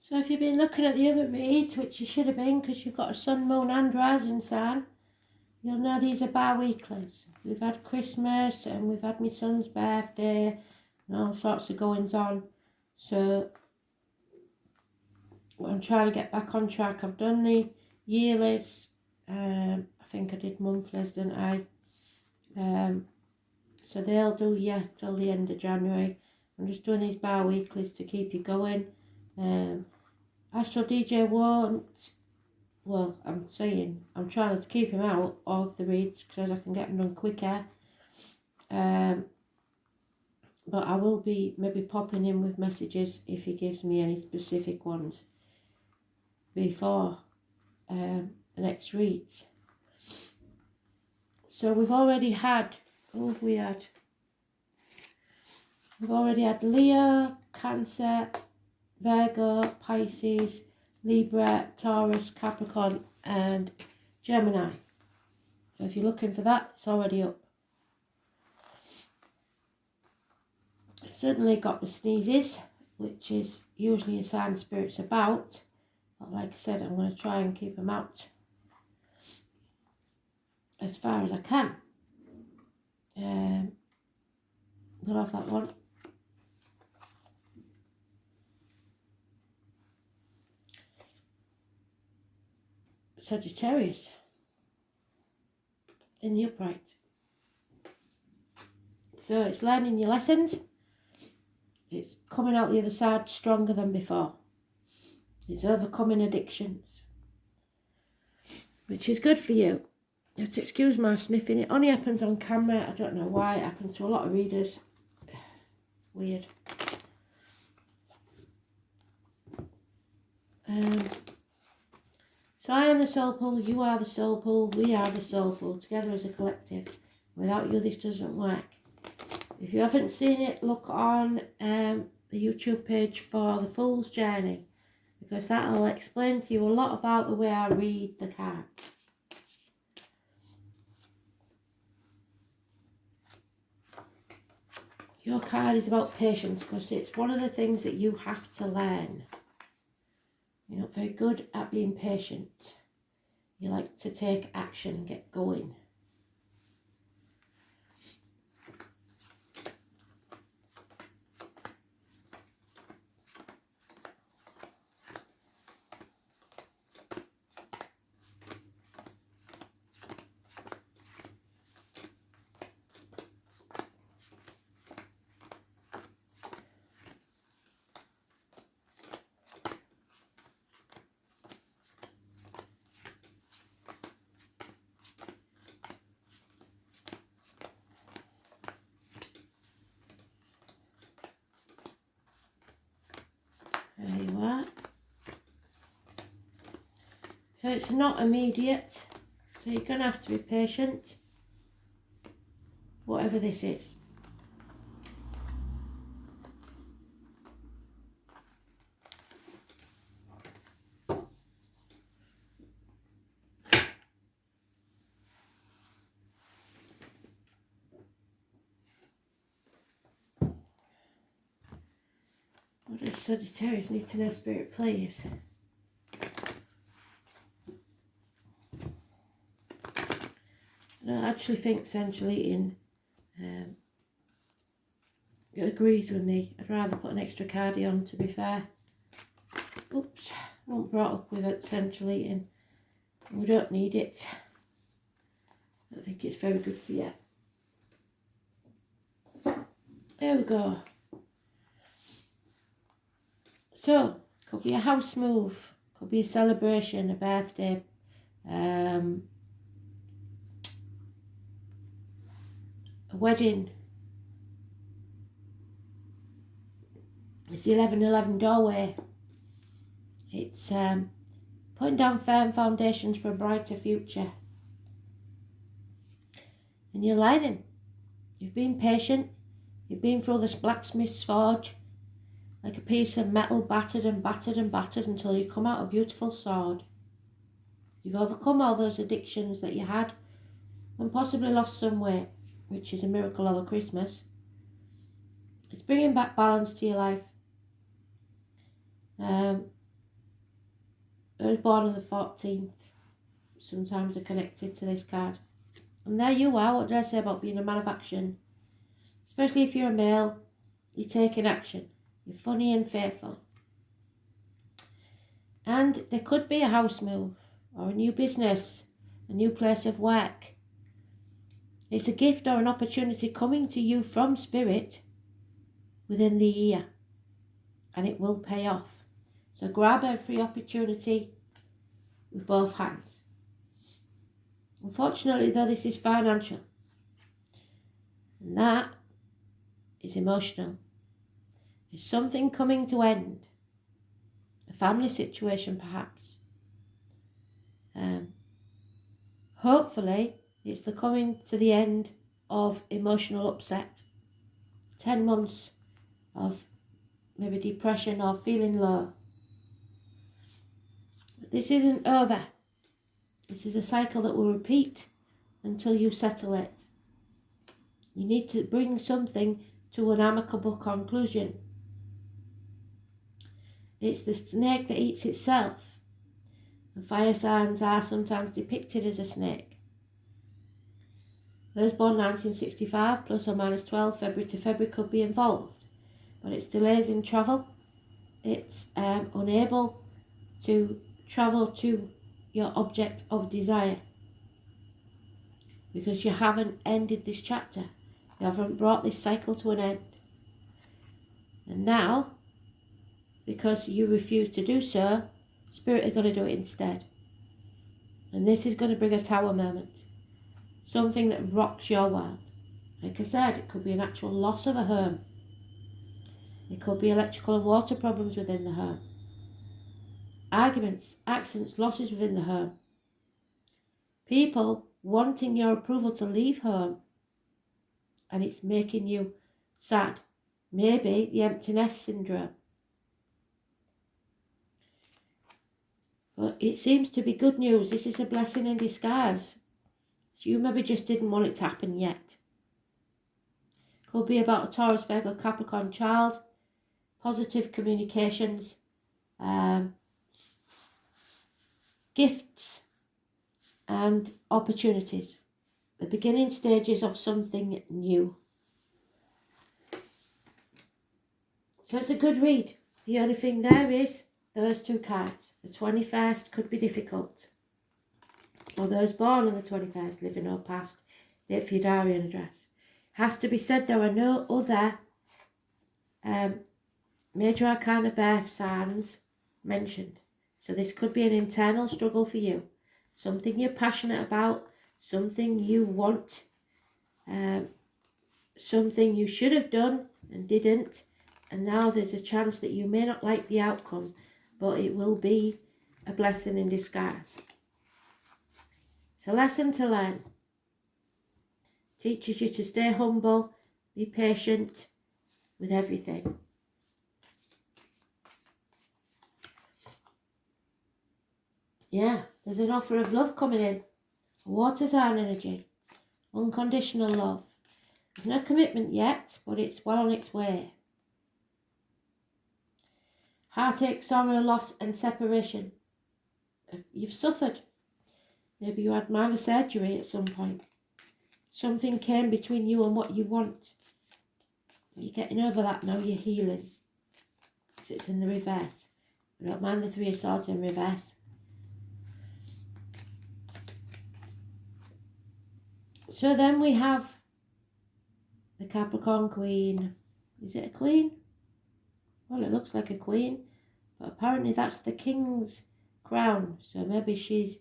So if you've been looking at the other reads, which you should have been because you've got a sun, moon and rising sign, you'll know these are bi-weeklies. We've had Christmas and we've had my son's birthday and all sorts of goings on. So I'm trying to get back on track. I've done the yearlies. I think I did monthlies, didn't I? So they'll do till the end of January. I'm just doing these bi-weeklies to keep you going. Astro DJ won't, well, I'm trying to keep him out of the reads because I can get them done quicker. But I will be maybe popping in with messages if he gives me any specific ones before the next reads. So we've already had, we've already had Leo, Cancer, Virgo, Pisces, Libra, Taurus, Capricorn and Gemini. So if you're looking for that, it's already up. Suddenly got the sneezes, which is usually a sign spirit's about. But like I said, I'm going to try and keep them out as far as I can. We'll have that one. Sagittarius in the upright. So it's learning your lessons. It's coming out the other side stronger than before. It's overcoming addictions, which is good for you. You have to excuse my sniffing. It only happens on camera. I don't know why. It happens to a lot of readers. Weird. So I am the soul pool, you are the soul pool, we are the soul pool, together as a collective. Without you, this doesn't work. If you haven't seen it, look on the YouTube page for the Fool's Journey, because that'll explain to you a lot about the way I read the cards. Your card is about patience, because it's one of the things that you have to learn. You're not very good at being patient. You like to take action, get going. There you are. So it's not immediate, so you're going to have to be patient, whatever this is. What does Sagittarius need to know, Spirit, please? I actually think central eating agrees with me. I'd rather put an extra cardie on, to be fair. Oops, I wasn't brought up with it, central eating. We don't need it. I don't think it's very good for you. There we go. So, could be a house move, could be a celebration, a birthday, a wedding. It's the 11:11 doorway. It's putting down firm foundations for a brighter future. And you're learning. You've been patient. You've been through this blacksmith's forge, like a piece of metal, battered and battered and battered until you come out a beautiful sword. You've overcome all those addictions that you had and possibly lost some weight, which is a miracle over Christmas. It's bringing back balance to your life. Those born on the 14th sometimes are connected to this card. And there you are. What did I say about being a man of action? Especially if you're a male, you're taking action. You're funny and faithful. And there could be a house move or a new business, a new place of work. It's a gift or an opportunity coming to you from Spirit within the year, and it will pay off. So grab every opportunity with both hands. Unfortunately, though, this is financial, and that is emotional. There's something coming to end, a family situation perhaps. Hopefully, it's the coming to the end of emotional upset. 10 months of maybe depression or feeling low. But this isn't over. This is a cycle that will repeat until you settle it. You need to bring something to an amicable conclusion. It's the snake that eats itself. And fire signs are sometimes depicted as a snake. Those born 1965 plus or minus 12 February to February could be involved. But it's delays in travel. It's unable to travel to your object of desire. Because you haven't ended this chapter. You haven't brought this cycle to an end. And now, because you refuse to do so, Spirit are going to do it instead. And this is going to bring a tower moment. Something that rocks your world. Like I said, it could be an actual loss of a home. It could be electrical and water problems within the home. Arguments, accidents, losses within the home. People wanting your approval to leave home. And it's making you sad. Maybe the empty nest syndrome. But it seems to be good news. This is a blessing in disguise. So you maybe just didn't want it to happen yet. Could be about a Taurus, Virgo, Capricorn child. Positive communications. Gifts. And opportunities. The beginning stages of something new. So it's a good read. The only thing there is those two cards. The 21st could be difficult. Or those born on the 21st, living or past, date for your diary and address. Has to be said there are no other major arcana birth signs mentioned. So this could be an internal struggle for you. Something you're passionate about, something you want, something you should have done and didn't. And now there's a chance that you may not like the outcome, but it will be a blessing in disguise. It's a lesson to learn. Teaches you to stay humble, be patient with everything. Yeah, there's an offer of love coming in. Water sign energy. Unconditional love. There's no commitment yet, but it's well on its way. Heartache, sorrow, loss and separation. You've suffered. Maybe you had minor surgery at some point. Something came between you and what you want. You're getting over that now, you're healing. So it's in the reverse. I don't mind the Three of Swords in reverse. So then we have the Capricorn Queen. Is it a queen? Well, it looks like a queen, but apparently that's the king's crown. So maybe she's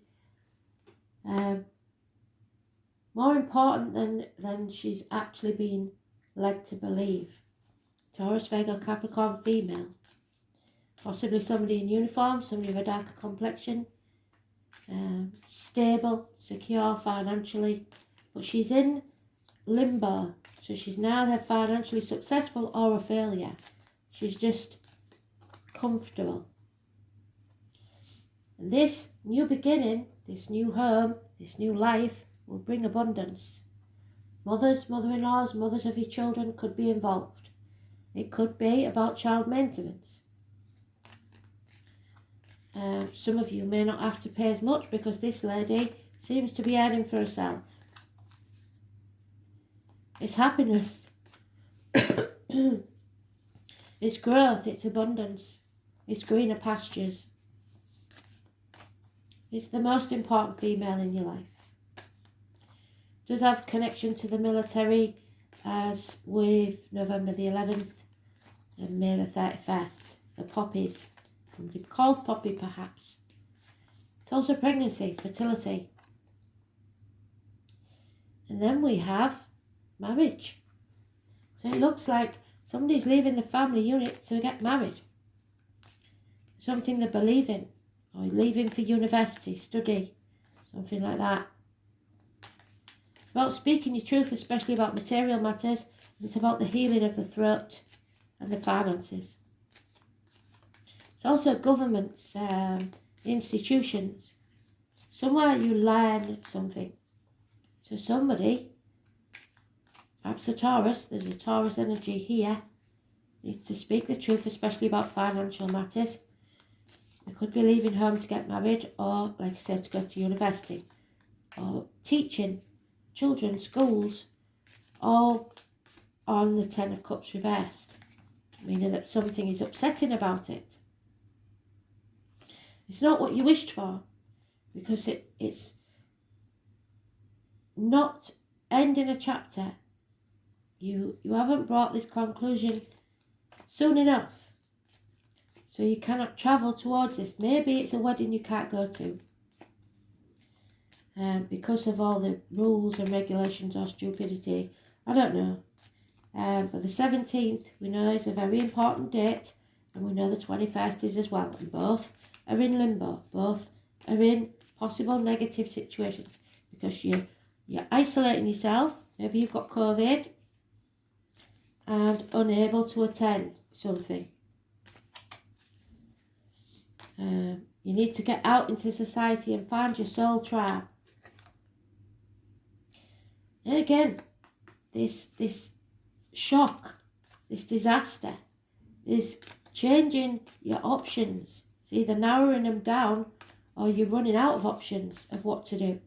more important than she's actually been led to believe. Taurus, Virgo, Capricorn, female. Possibly somebody in uniform, somebody with a darker complexion. Stable, secure financially. But she's in limbo. So she's neither financially successful or a failure. She's just comfortable. And this new beginning, this new home, this new life will bring abundance. Mothers, mother-in-laws, mothers of your children could be involved. It could be about child maintenance. Some of you may not have to pay as much because this lady seems to be earning for herself. It's happiness. It's growth, it's abundance, it's greener pastures. It's the most important female in your life. Does have connection to the military, as with November the 11th and May the 31st. The poppies, called poppy perhaps. It's also pregnancy, fertility. And then we have marriage. So it looks like somebody's leaving the family unit to get married. Something they believe in. Or leaving for university, study, something like that. It's about speaking your truth, especially about material matters. And it's about the healing of the throat and the finances. It's also governments, institutions. Somewhere you learn something. So somebody, perhaps a Taurus, there's a Taurus energy here, needs to speak the truth, especially about financial matters. They could be leaving home to get married, or, like I said, to go to university, or teaching children, schools, all on the Ten of Cups reversed, meaning that something is upsetting about it. It's not what you wished for, because it's not ending a chapter. You haven't brought this conclusion soon enough. So you cannot travel towards this. Maybe it's a wedding you can't go to. Because of all the rules and regulations or stupidity. I don't know. But the 17th, we know, is a very important date. And we know the 21st is as well. And both are in limbo. Both are in possible negative situations. Because you're isolating yourself. Maybe you've got COVID. And unable to attend something. You need to get out into society and find your soul tribe. And again, this shock, this disaster, is changing your options. It's either narrowing them down or you're running out of options of what to do.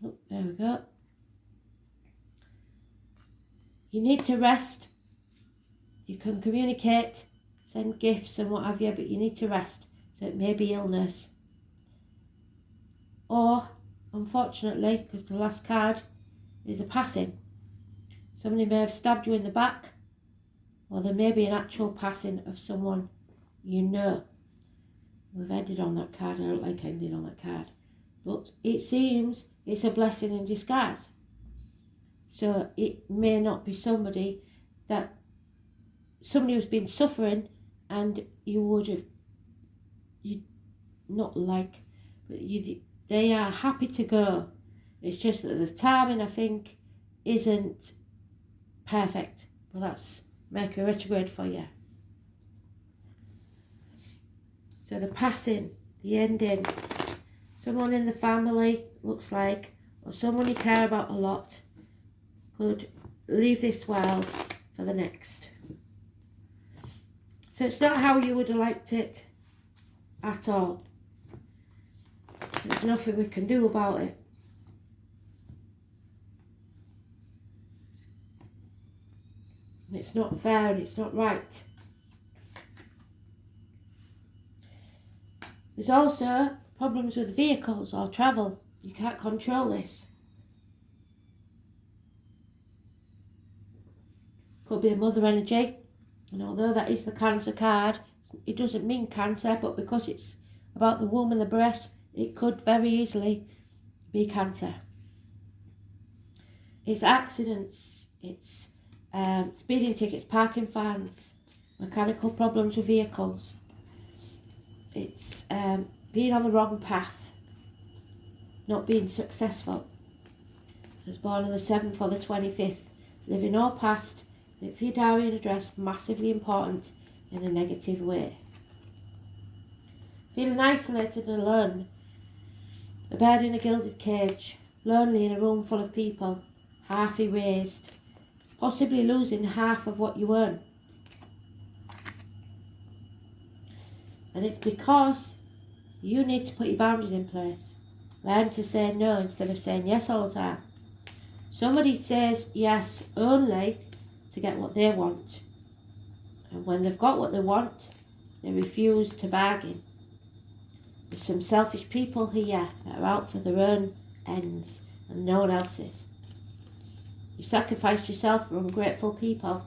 Oh, there we go. You need to rest. You can communicate, send gifts and what have you, but you need to rest. So it may be illness. Or, unfortunately, because the last card is a passing. Somebody may have stabbed you in the back, or there may be an actual passing of someone you know. We've ended on that card. I don't like ending on that card. But it seems it's a blessing in disguise. So it may not be somebody who's been suffering and they are happy to go. It's just that the timing, I think, isn't perfect. Well, that's Mercury retrograde for you. So the passing, the ending, someone in the family, looks like, or someone you care about a lot, could leave this world for the next. So it's not how you would have liked it at all. There's nothing we can do about it. It's not fair and it's not right. There's also problems with vehicles or travel. You can't control this. Could be a mother energy. And although that is the Cancer card, it doesn't mean cancer, but because it's about the womb and the breast, it could very easily be cancer. It's accidents, it's speeding tickets, parking fines, mechanical problems with vehicles. It's being on the wrong path, not being successful. I was born on the 7th or the 25th, living all past. If your diary and address, massively important in a negative way. Feeling isolated and alone. A bird in a gilded cage. Lonely in a room full of people. Half erased. Possibly losing half of what you earn. And it's because you need to put your boundaries in place. Learn to say no instead of saying yes all the time. Somebody says yes only to get what they want. And when they've got what they want, they refuse to bargain. There's some selfish people here that are out for their own ends and no one else's. You sacrifice yourself for ungrateful people.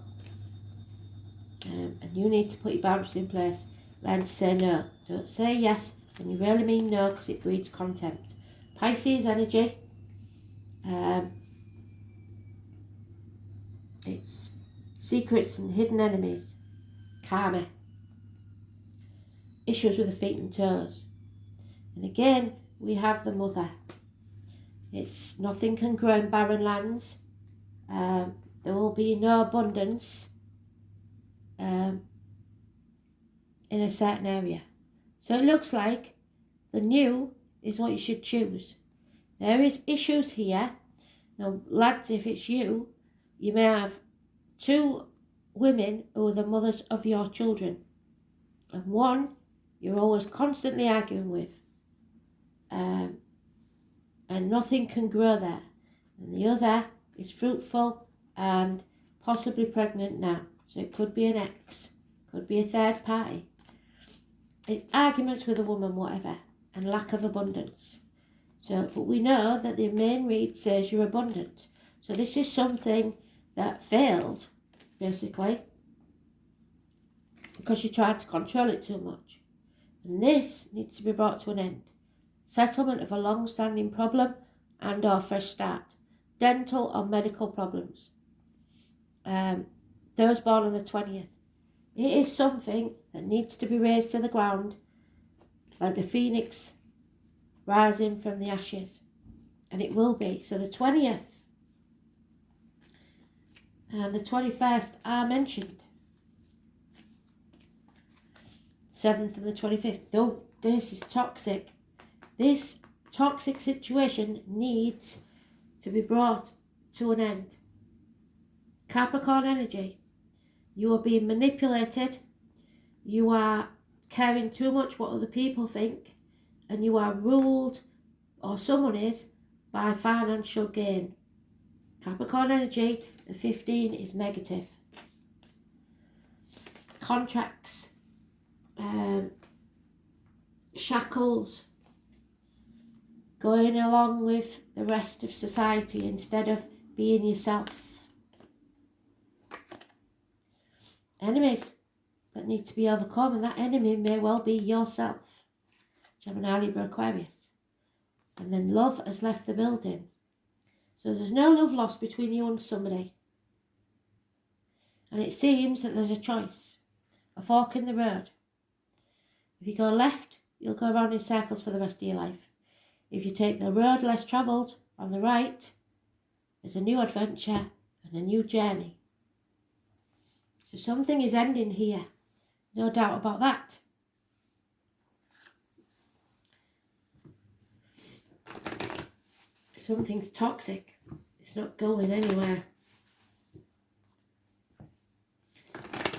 And you need to put your boundaries in place. Learn to say no. Don't say yes when you really mean no, because it breeds contempt. Pisces energy. It's secrets and hidden enemies. Karma. Issues with the feet and toes. And again, we have the mother. It's nothing can grow in barren lands. There will be no abundance in a certain area. So it looks like the new is what you should choose. There is issues here. Now, lads, if it's you, you may have 2 women who are the mothers of your children. And one you're always constantly arguing with. And nothing can grow there. And the other is fruitful and possibly pregnant now. So it could be an ex, could be a third party. It's arguments with a woman, whatever, and lack of abundance. So, but we know that the main read says you're abundant. So this is something that failed, basically, because you tried to control it too much. And this needs to be brought to an end. Settlement of a long-standing problem and or fresh start. Dental or medical problems. Those born on the 20th. It is something that needs to be raised to the ground, like the phoenix rising from the ashes. And it will be. So the 20th and the 21st are mentioned. 7th and the 25th. Though this is toxic. This toxic situation needs to be brought to an end. Capricorn energy. You are being manipulated. You are caring too much what other people think. And you are ruled, or someone is, by financial gain. Capricorn energy, the 15 is negative. Contracts. Shackles. Going along with the rest of society instead of being yourself. Enemies that need to be overcome, and that enemy may well be yourself. Gemini, Libra, Aquarius. And then love has left the building. So there's no love lost between you and somebody. And it seems that there's a choice. A fork in the road. If you go left, you'll go around in circles for the rest of your life. If you take the road less travelled on the right, there's a new adventure and a new journey. So something is ending here. No doubt about that. Something's toxic. It's not going anywhere.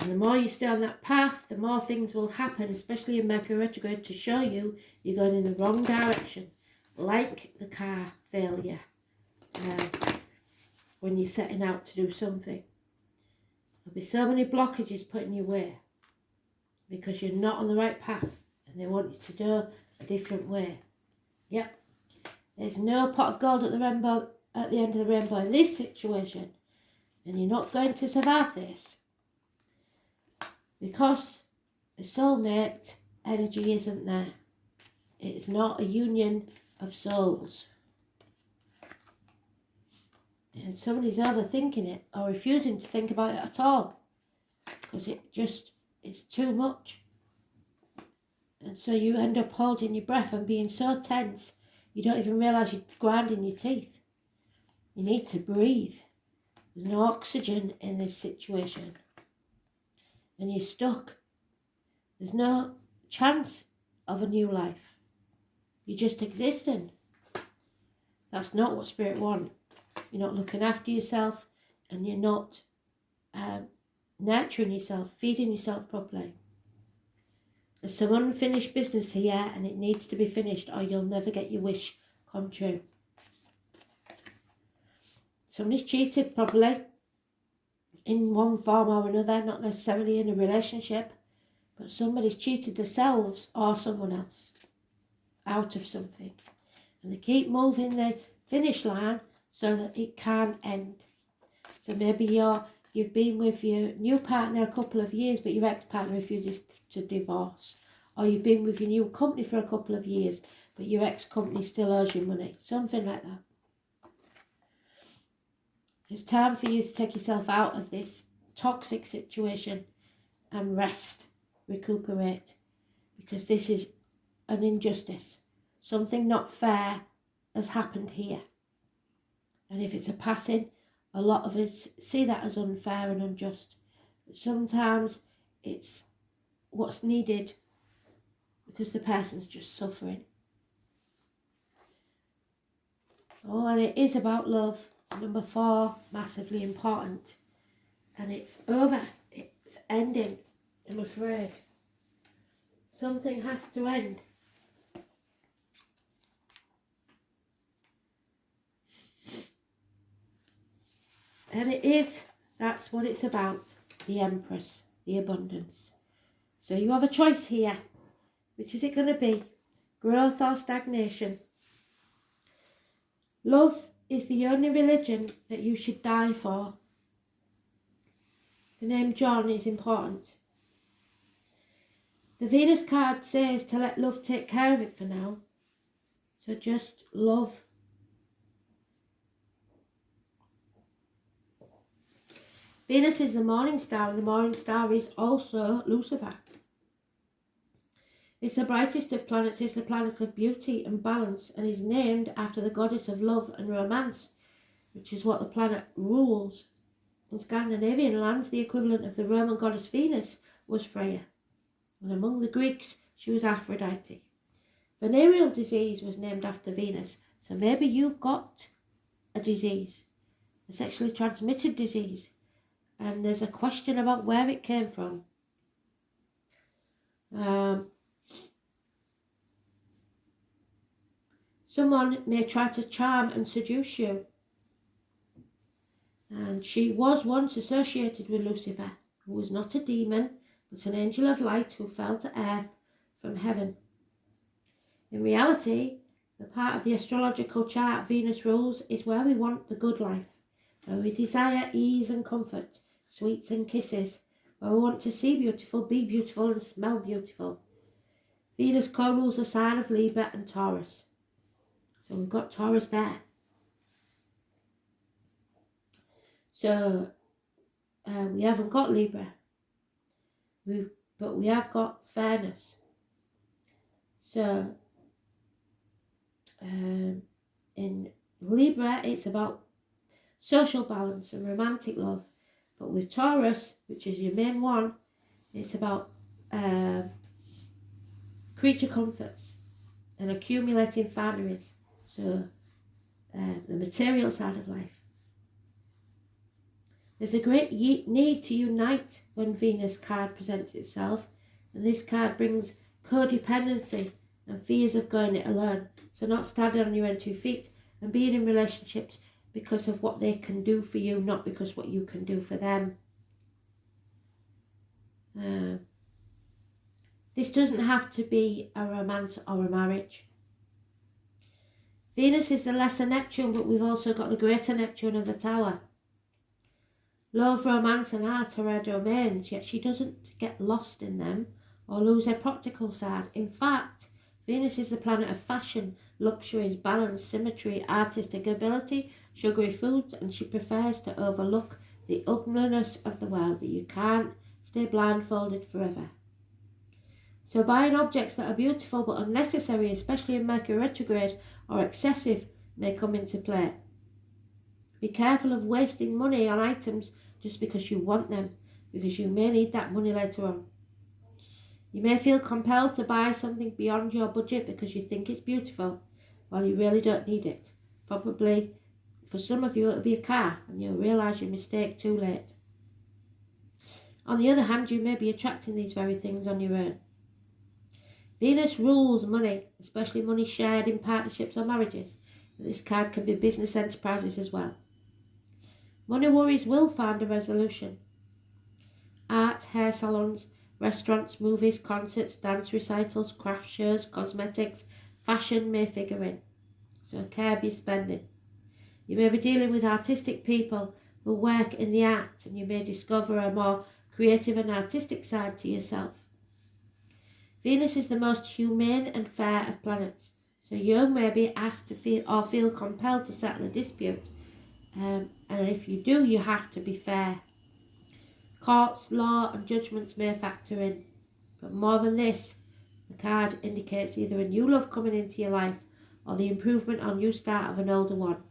And the more you stay on that path, the more things will happen, especially in Mercury retrograde, to show you you're going in the wrong direction. Like the car failure. When you're setting out to do something. There'll be so many blockages put in your way. Because you're not on the right path. And they want you to do a different way. Yep. There's no pot of gold at the rainbow, at the end of the rainbow in this situation. And you're not going to survive this. Because the soulmate energy isn't there. It is not a union of souls. And somebody's overthinking it or refusing to think about it at all. Because it's too much. And so you end up holding your breath and being so tense, you don't even realise you're grinding your teeth. You need to breathe. There's no oxygen in this situation. And you're stuck. There's no chance of a new life. You're just existing. That's not what Spirit wants. You're not looking after yourself and you're not nurturing yourself, feeding yourself properly. There's some unfinished business here and it needs to be finished or you'll never get your wish come true. Somebody's cheated probably in one form or another, not necessarily in a relationship, but somebody's cheated themselves or someone else out of something. And they keep moving the finish line so that it can't end. So maybe you've been with your new partner a couple of years, but your ex-partner refuses to divorce. Or you've been with your new company for a couple of years, but your ex-company still owes you money. Something like that. It's time for you to take yourself out of this toxic situation and rest, recuperate, because this is an injustice. Something not fair has happened here. And if it's a passing, a lot of us see that as unfair and unjust. But sometimes it's what's needed because the person's just suffering. Oh, and it is about love. Number 4, massively important. And it's over. It's ending, I'm afraid. Something has to end. And that's what it's about. The Empress, the abundance. So you have a choice here. Which is it going to be? Growth or stagnation? Love is the only religion that you should die for. The name John is important. The Venus card says to let love take care of it for now. So just love. Venus is the morning star, and the morning star is also Lucifer. It's the brightest of planets, it's the planet of beauty and balance, and is named after the goddess of love and romance, which is what the planet rules. In Scandinavian lands, the equivalent of the Roman goddess Venus was Freya, and among the Greeks, she was Aphrodite. Venereal disease was named after Venus, so maybe you've got a disease, a sexually transmitted disease, and there's a question about where it came from. Someone may try to charm and seduce you. And she was once associated with Lucifer, who was not a demon, but an angel of light who fell to earth from heaven. In reality, the part of the astrological chart Venus rules is where we want the good life, where we desire ease and comfort, sweets and kisses, where we want to see beautiful, be beautiful and smell beautiful. Venus co-rules the sign of Libra and Taurus. So we've got Taurus there. So we haven't got Libra, but we have got fairness. So in Libra, it's about social balance and romantic love. But with Taurus, which is your main one, it's about creature comforts and accumulating fineries. So the material side of life. There's a great need to unite when Venus card presents itself, and this card brings codependency and fears of going it alone. So not standing on your own 2 feet and being in relationships because of what they can do for you, not because what you can do for them. This doesn't have to be a romance or a marriage. Venus is the lesser Neptune, but we've also got the greater Neptune of the Tower. Love, romance and art are her domains, yet she doesn't get lost in them or lose her practical side. In fact, Venus is the planet of fashion, luxuries, balance, symmetry, artistic ability, sugary foods, and she prefers to overlook the ugliness of the world, that you can't stay blindfolded forever. So buying objects that are beautiful but unnecessary, especially in Mercury retrograde, or excessive, may come into play. Be careful of wasting money on items just because you want them, because you may need that money later on. You may feel compelled to buy something beyond your budget because you think it's beautiful, while you really don't need it. Probably, for some of you, it'll be a car, and you'll realise your mistake too late. On the other hand, you may be attracting these very things on your own. Venus rules money, especially money shared in partnerships or marriages. This card can be business enterprises as well. Money worries will find a resolution. Art, hair salons, restaurants, movies, concerts, dance recitals, craft shows, cosmetics, fashion may figure in. So curb your spending. You may be dealing with artistic people who work in the arts, and you may discover a more creative and artistic side to yourself. Venus is the most humane and fair of planets, so you may be asked to feel compelled to settle a dispute, and if you do, you have to be fair. Courts, law and judgments may factor in, but more than this, the card indicates either a new love coming into your life or the improvement or new start of an older one.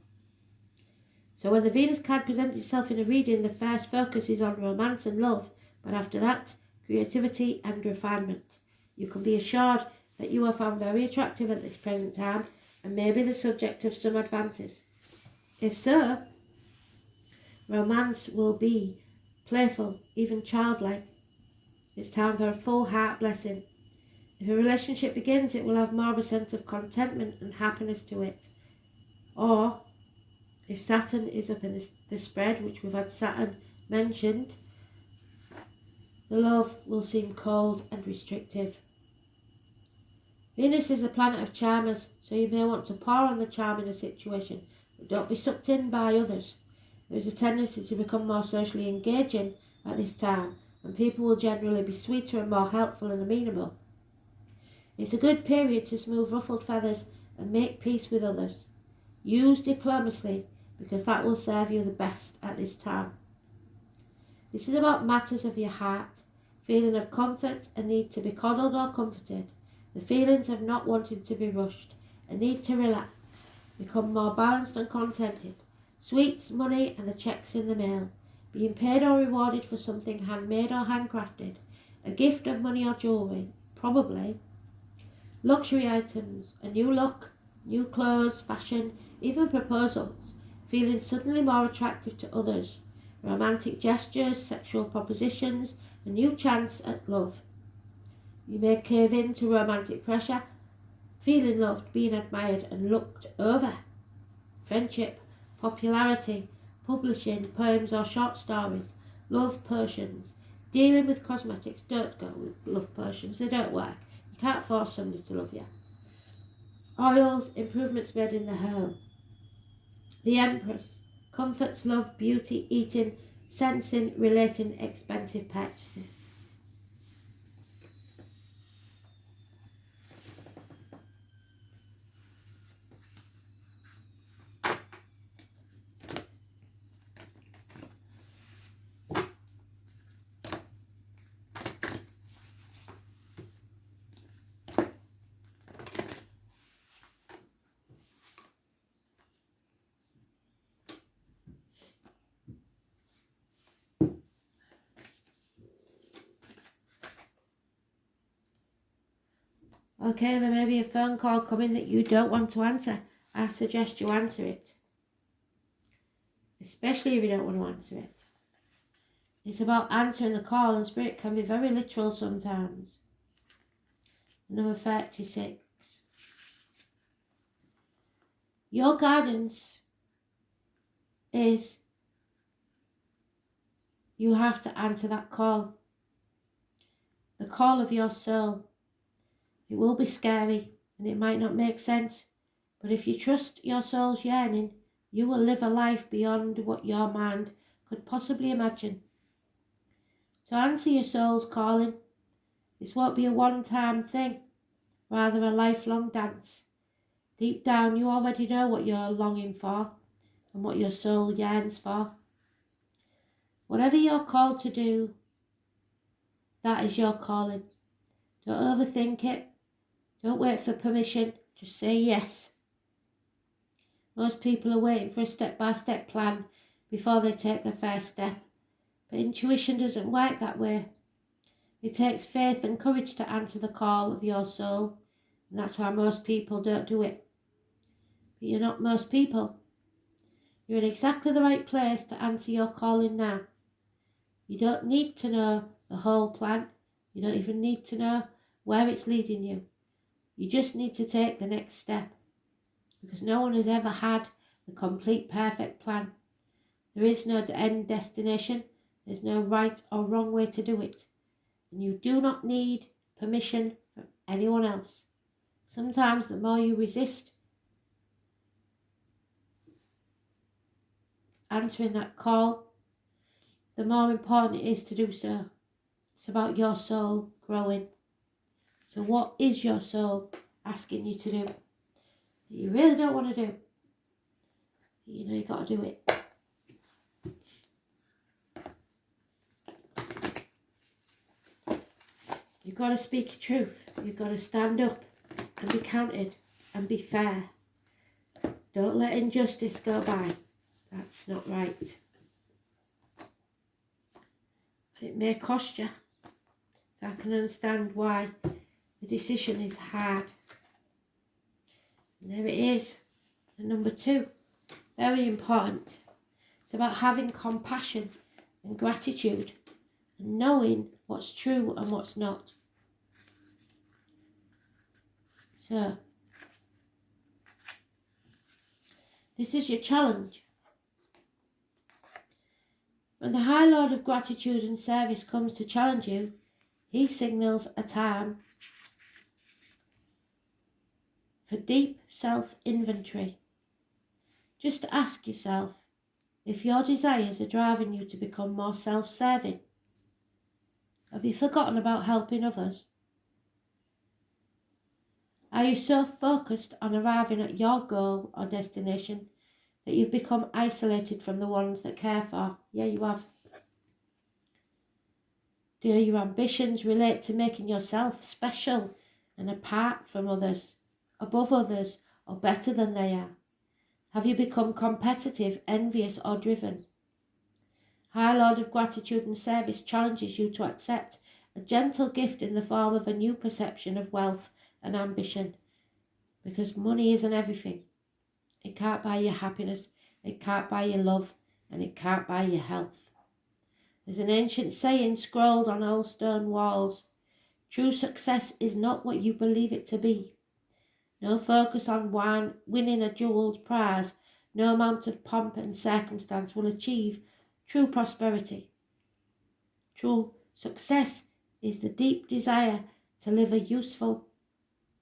So when the Venus card presents itself in a reading, the first focus is on romance and love, but after that, creativity and refinement. You can be assured that you are found very attractive at this present time and may be the subject of some advances. If so, romance will be playful, even childlike. It's time for a full heart blessing. If a relationship begins, it will have more of a sense of contentment and happiness to it. Or, if Saturn is up in the spread, which we've had Saturn mentioned, the love will seem cold and restrictive. Venus is a planet of charmers, so you may want to pour on the charm in a situation, but don't be sucked in by others. There is a tendency to become more socially engaging at this time, and people will generally be sweeter and more helpful and amenable. It's a good period to smooth ruffled feathers and make peace with others. Use diplomacy, because that will serve you the best at this time. This is about matters of your heart, feeling of comfort, a need to be coddled or comforted, the feelings of not wanting to be rushed, a need to relax, become more balanced and contented, sweets, money and the checks in the mail, being paid or rewarded for something handmade or handcrafted, a gift of money or jewellery, probably, luxury items, a new look, new clothes, fashion, even proposals, feeling suddenly more attractive to others, romantic gestures, sexual propositions, a new chance at love. You may cave in to romantic pressure, feeling loved, being admired and looked over. Friendship, popularity, publishing poems or short stories, love potions, dealing with cosmetics. Don't go with love potions, they don't work. You can't force somebody to love you. Oils, improvements made in the home. The Empress, comforts, love, beauty, eating, sensing, relating, expensive purchases. Okay, there may be a phone call coming that you don't want to answer. I suggest you answer it. Especially if you don't want to answer it. It's about answering the call, and spirit can be very literal sometimes. Number 36. Your guidance is you have to answer that call. The call of your soul. It will be scary and it might not make sense, but if you trust your soul's yearning, you will live a life beyond what your mind could possibly imagine. So answer your soul's calling. This won't be a one-time thing, rather a lifelong dance. Deep down, you already know what you're longing for and what your soul yearns for. Whatever you're called to do, that is your calling. Don't overthink it. Don't wait for permission. Just say yes. Most people are waiting for a step-by-step plan before they take their first step. But intuition doesn't work that way. It takes faith and courage to answer the call of your soul. And that's why most people don't do it. But you're not most people. You're in exactly the right place to answer your calling now. You don't need to know the whole plan. You don't even need to know where it's leading you. You just need to take the next step, because no one has ever had the complete perfect plan. There is no end destination. There's no right or wrong way to do it. And you do not need permission from anyone else. Sometimes the more you resist answering that call, the more important it is to do so. It's about your soul growing. So what is your soul asking you to do that you really don't want to do? You know you got to do it. You've got to speak your truth. You've got to stand up and be counted and be fair. Don't let injustice go by. That's not right. But it may cost you. So I can understand why the decision is hard. And there it is. And number 2, very important. It's about having compassion and gratitude and knowing what's true and what's not. So, this is your challenge. When the High Lord of Gratitude and Service comes to challenge you, he signals a time for deep self-inventory. Just ask yourself if your desires are driving you to become more self-serving. Have you forgotten about helping others? Are you so focused on arriving at your goal or destination that you've become isolated from the ones that care for? Yeah, you have. Do your ambitions relate to making yourself special and apart from others, above others, or better than they are? Have you become competitive, envious, or driven? High Lord of Gratitude and Service challenges you to accept a gentle gift in the form of a new perception of wealth and ambition, because money isn't everything. It can't buy your happiness, it can't buy your love, and it can't buy your health. There's an ancient saying scrolled on old stone walls: true success is not what you believe it to be. No focus on winning a jewelled prize, no amount of pomp and circumstance will achieve true prosperity. True success is the deep desire to live a useful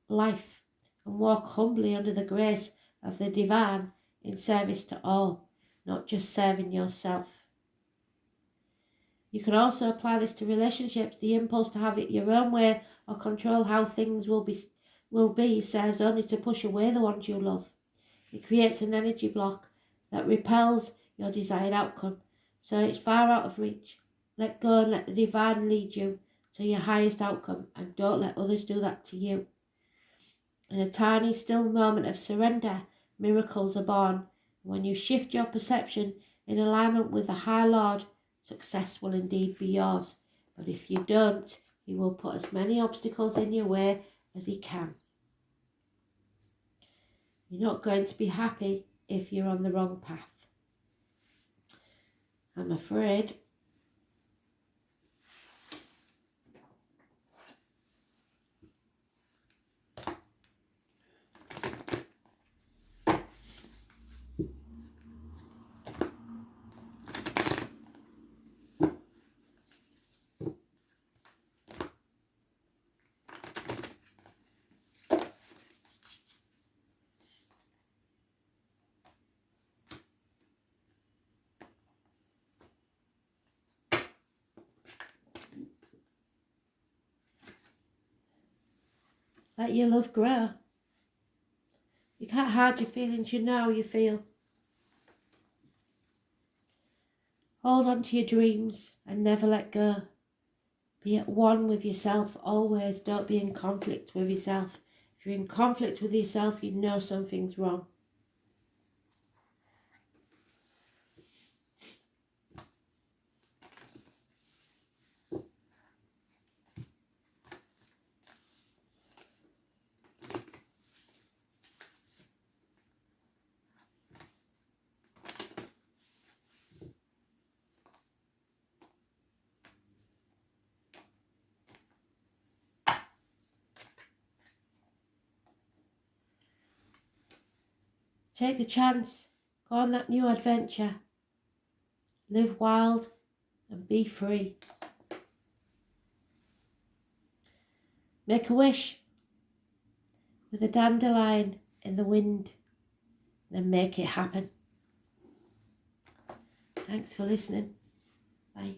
life and walk humbly under the grace of the divine in service to all, not just serving yourself. You can also apply this to relationships. The impulse to have it your own way or control how things will be serves only to push away the ones you love. It creates an energy block that repels your desired outcome, so it's far out of reach. Let go and let the divine lead you to your highest outcome, and don't let others do that to you. In a tiny, still moment of surrender, miracles are born. When you shift your perception in alignment with the High Lord, success will indeed be yours. But if you don't, he will put as many obstacles in your way as he can. You're not going to be happy if you're on the wrong path, I'm afraid. Let your love grow. You can't hide your feelings, you know how you feel. Hold on to your dreams and never let go. Be at one with yourself always. Don't be in conflict with yourself. If you're in conflict with yourself, you know something's wrong. Take the chance. Go on that new adventure. Live wild and be free. Make a wish with a dandelion in the wind. Then make it happen. Thanks for listening. Bye.